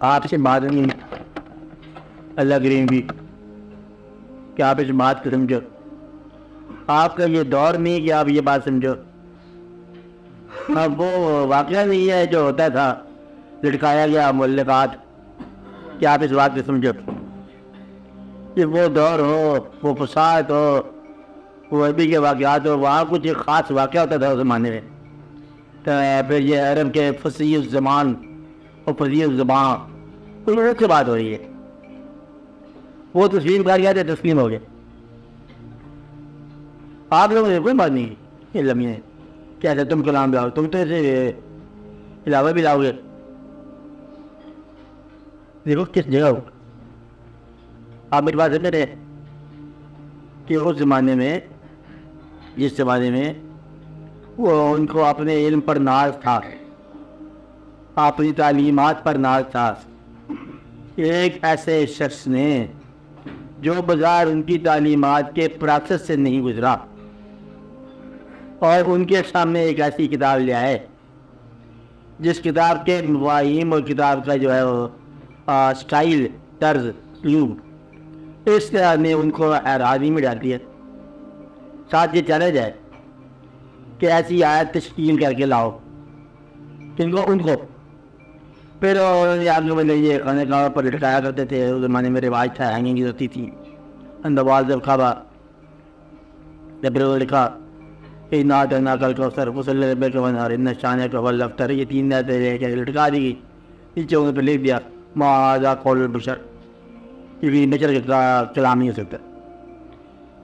آپ سے بات نہیں اللہ کریم کی کہ آپ اس بات کو سمجھو. آپ کا یہ دور نہیں کہ آپ یہ بات سمجھو. اب وہ واقعہ نہیں ہے جو ہوتا تھا لٹکایا گیا معلقات کہ آپ اس بات کو سمجھو. کہ وہ دور ہو, وہ فساد ہو, وہ ابھی کے واقعات ہو, وہاں کچھ ایک خاص واقعہ ہوتا تھا اس زمانے میں. تو پھر یہ عرب کے فصیح الزمان اور فصیح الزبان کوئی لوگوں سے بات ہو رہی ہے. وہ تسلیم کر گیا تھا, تسلیم ہو گئے. آپ لوگوں نے کوئی بات نہیں یہ لمحے کیسے تم کلام بھی آؤ, تم تو ایسے علاوہ بھی لاؤ گے. دیکھو کس جگہ ہو آپ میری بات سمجھ رہے ہیں کہ اس زمانے میں, جس زمانے میں وہ ان کو اپنے علم پر ناز تھا, اپنی تعلیمات پر ناز تھا, ایک ایسے شخص نے جو بظاہر ان کی تعلیمات کے پروسیس سے نہیں گزرا اور ان کے سامنے ایک ایسی کتاب لے آئے جس کتاب کے مفاہیم اور کتاب کا جو ہے وہ اسٹائل, طرز, اسلوب اس طرح نے ان کو حیرانی میں ڈال دیا. ساتھ یہ چیلنج ہے کہ ایسی آیت تشکیل کر کے لاؤ ان کو. پھر آپ لوگوں نے یہ کھانے کا پر لٹکایا کرتے تھے. اس زمانے میں رواج تھا, ہینگنگ ہوتی تھی اندواز جب کھابا. پھر وہ لکھا کہ نات ناکل کو سر مسلح بے کو بنا رہے شانے کو ولفتر, یہ 3 نعتیں لٹکا دی گئی. نیچے انہوں نے پہ لکھ دیا معاذا قول البشر, کیونکہ نیچر کا کلام نہیں ہو سکتا.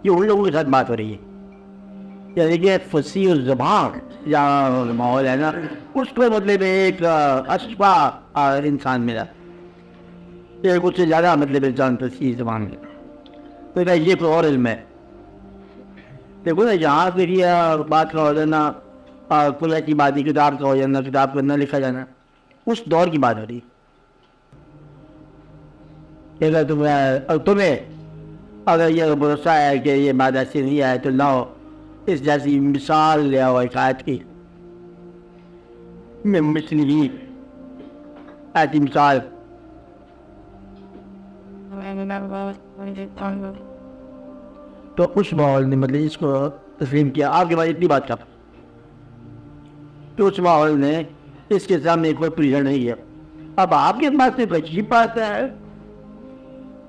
یہ ان لوگوں کے ساتھ بات ہو رہی ہے. یعنی کہ فصیح الزبان جہاں ماحول ہے نا, اس کو مطلب ایک اشبا انسان ملا, ایک اس سے زیادہ مطلب انسان فصیح زبان میں. تو یہ کوئی اور علم ہے. دیکھو نا جہاں پھر یہ بات کا ہو جانا, کل ایسی بات کتاب کا ہو جانا, کتاب پر نہ لکھا جانا, اس دور کی بات ہو رہی. اگر تمہیں اگر یہ بھروسہ ہے کہ یہ بات ایسی نہیں ہے تو لاؤ اس جیسی مثال لے آؤ ایک آیت کی. میں مثلی ایسی مثال. تو اس ماحول نے مطلب اس کو تسلیم کیا. آپ کے بعد اتنی بات کر تو اس ماحول نے اس کے سامنے کوئی پریشر نہیں ہے. اب آپ کے پاس ایک عجیب بات ہے,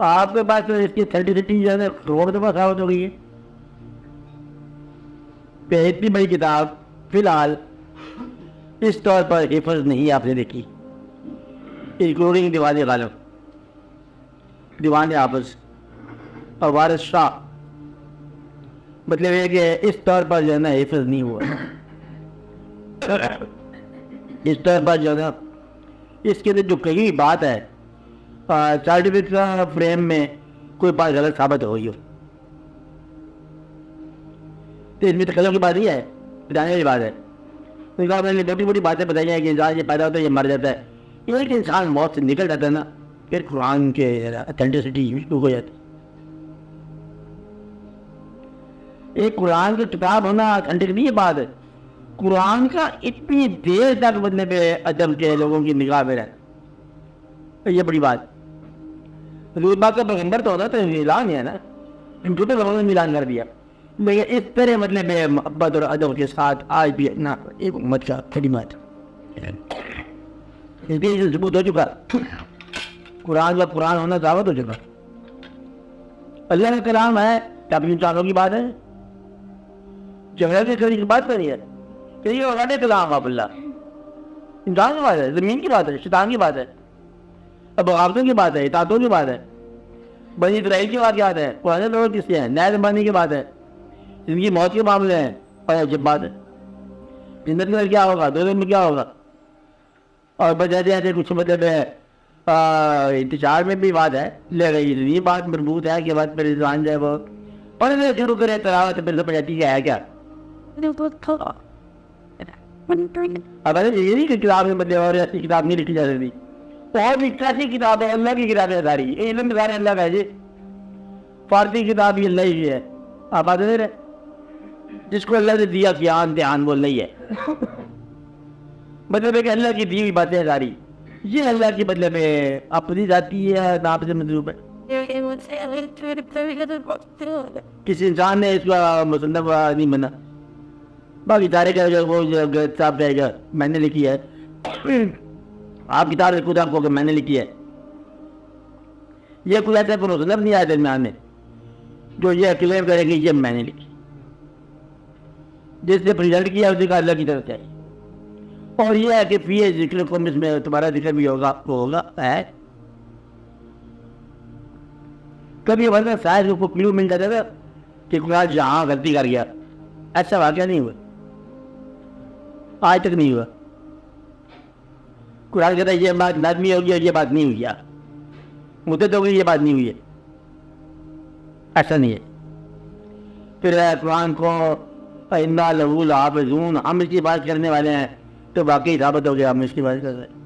آپ کے پاس اس کی سینٹیسٹی جو ہے کروڑ دفعہ ثابت ہو گئی ہے کہ اتنی بڑی کتاب فی الحال اس طور پر حفظ نہیں آپ نے دیکھی, انکلوڈنگ دیوان غالب, دیوان حافظ اور وارث شاہ. مطلب یہ کہ اس طور پر جو ہے نا حفظ نہیں ہوا. اس طور پر جو ہے نا اس کے جو کئی بات ہے سائنٹیفک فریم میں کوئی بات غلط ثابت ہو گئی ہو تو اس میں تکلف کی بات نہیں ہے, بتانے والی بات ہے. میں نے بڑی بڑی باتیں بتائی ہیں کہ انسان یہ پیدا ہوتا ہے, یہ مر جاتا ہے. یہ کہ انسان موت سے نکل جاتا ہے نا, پھر قرآن کے اتھینٹسٹی ہو جاتی. ایک قرآن کی کتاب ہونا اتھینٹک نہیں ہے بات ہے. قرآن کا اتنی دیر تک مطلب ادب کے لوگوں کی نگاہ میں رہتا, یہ بڑی بات. حضور پاک کا پیغمبر تو ہوتا تو اعلان ہے نا, چھوٹے لوگوں نے اعلان کر دیا. لیکن اس طرح مطلب محبت اور ادب کے ساتھ آج بھی نا ایک امت کا خدمت اس کے ثبوت ہو چکا. قرآن کا قرآن ہونا ثابت ہو چکا. اللہ کا کلام ہے کہ اپنی انسانوں کی بات ہے, جنگل کے قریب کی بات نہیں ہے کہ یہ اوراد کلام آپ اللہ انسان کی بات ہے, زمین کی بات ہے, شیطان کی بات ہے, اب عابدوں کی بات ہے, اطاعتوں کی بات ہے, بنی اسرائیل کی واقعات ہے, پرانے لوگ کس کے ہیں, نئے زمانے کی بات ہے, جن کی موت کے معاملے ہیں. اور جب بات ہے جنت میں کیا ہوگا, دو دن میں کیا ہوگا, اور بجاتے ہیں کچھ مطلب انتشار میں بھی بات ہے. لے گئی یہ بات مربوط ہے کہ بات میرے زبان جو ہے وہ پڑھنے شروع کرے تلاوت پھر سمجھ آتی ہے کیا. اب یہ نہیں کہ کتاب میں مطلب اور ایسی کتاب نہیں لکھی جا سکتی. اور ایک ایسی کتاب ہے اللہ کی کتاب ہے ساری, علم سارے اللہ کا ہے جی. فارسی کتاب ہی اللہ ہی ہے. آپ آتے رہے جس کو اللہ نے دیا گیان دھیان وہ نہیں ہے, مطلب ہے کہ اللہ کی دی ہوئی باتیں ساری یہ اللہ کے بدلے میں اپنی ذاتی ہے نام سے مطلوب ہے. کسی انسان نے اس کا مصنف نہیں بنا. باقی تاریخ کا وہ کتاب رہے گا میں نے لکھی ہے. آپ کتاب خود آپ کو کہ میں نے لکھی ہے. یہ کوئی ایسا مصنف نہیں آیا درمیان میں جو یہ کلیم کرے گی یہ میں نے لکھی. جس نے پریزنٹ کیا اسی کا اللہ کی طرف سے. اور یہ ہے کہ فی ذکر کو اس میں تمہارا ذکر بھی ہوگا ہوگا ہے. کبھی ورنہ شاید کو کلو مل جاتا تھا کہ قرآن جہاں غلطی کر گیا. ایسا واقعہ نہیں ہوا, آج تک نہیں ہوا. قرآن کہتا ہے یہ بات لازمی ہوگی اور یہ بات نہیں ہوئی, مدت ہو گئی یہ بات نہیں ہوئی ہے. ایسا نہیں ہے. پھر قرآن کو اِنَّا لَهُ لَحَافِظُونَ ہم اس کی بات کرنے والے ہیں تو واقعی ثابت ہو گیا ہم اس کی بات کر رہے ہیں.